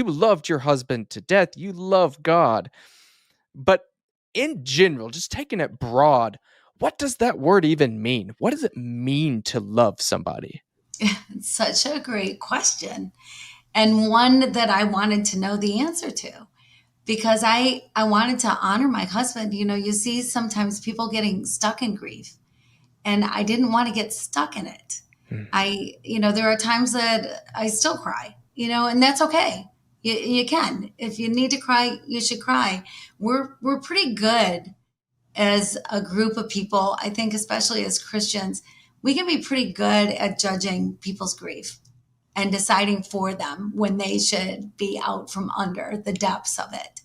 You loved your husband to death. You love God. But in general, just taking it broad, what does that word even mean? What does it mean to love somebody? It's such a great question, and one that I wanted to know the answer to, because I wanted to honor my husband. You know, you see sometimes people getting stuck in grief, and I didn't want to get stuck in it. Mm. There are times that I still cry, and that's okay. You can. If you need to cry, you should cry. We're pretty good as a group of people. I think, especially as Christians, we can be pretty good at judging people's grief and deciding for them when they should be out from under the depths of it.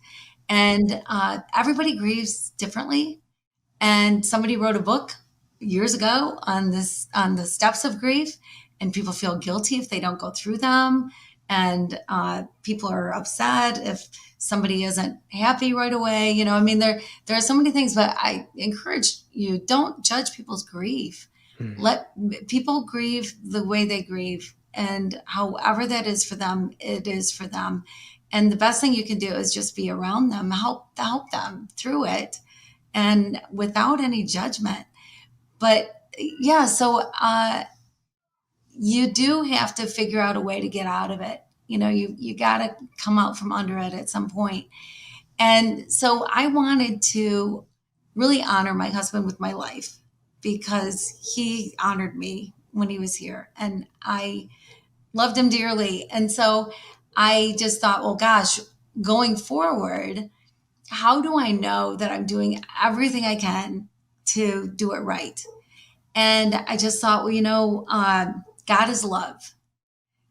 And everybody grieves differently. And somebody wrote a book years ago on the steps of grief, and people feel guilty if they don't go through them, and people are upset if somebody isn't happy right away. I mean, there are so many things, but I encourage you, don't judge people's grief. Mm. Let people grieve the way they grieve, and however that is for them, it is for them. And the best thing you can do is just be around them, help them through it, and without any judgment. But yeah, so you do have to figure out a way to get out of it. You got to come out from under it at some point. And so I wanted to really honor my husband with my life, because he honored me when he was here, and I loved him dearly. And so I just thought, well, gosh, going forward, how do I know that I'm doing everything I can to do it right? And I just thought, well, God is love.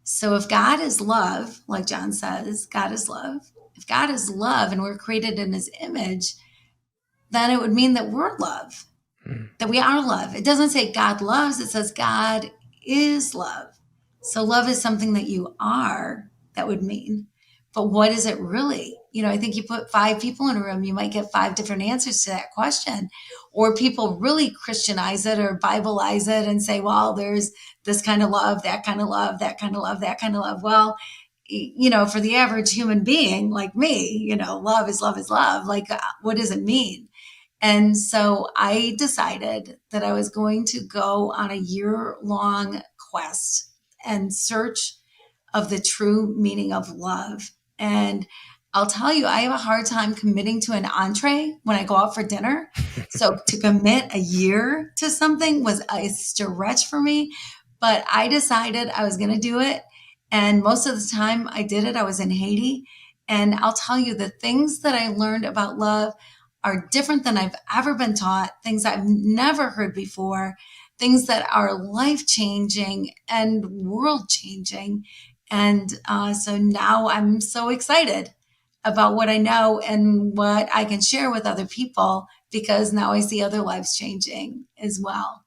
So if God is love, like John says, God is love. If God is love and we're created in his image, then it would mean that we're love, Mm. that we are love. It doesn't say God loves, it says God is love. So love is something that you are, that would mean. But what is it really? I think you put 5 people in a room, you might get 5 different answers to that question. Or people really Christianize it or Biblize it and say, well, there's this kind of love, that kind of love, that kind of love, that kind of love. Well, for the average human being like me, love is love is love. Like, what does it mean? And so I decided that I was going to go on a year-long quest and search of the true meaning of love. And I'll tell you, I have a hard time committing to an entree when I go out for dinner. So to commit a year to something was a stretch for me, but I decided I was going to do it. And most of the time I did it, I was in Haiti. And I'll tell you, the things that I learned about love are different than I've ever been taught, things I've never heard before, things that are life changing and world changing. And so now I'm so excited about what I know and what I can share with other people, because now I see other lives changing as well.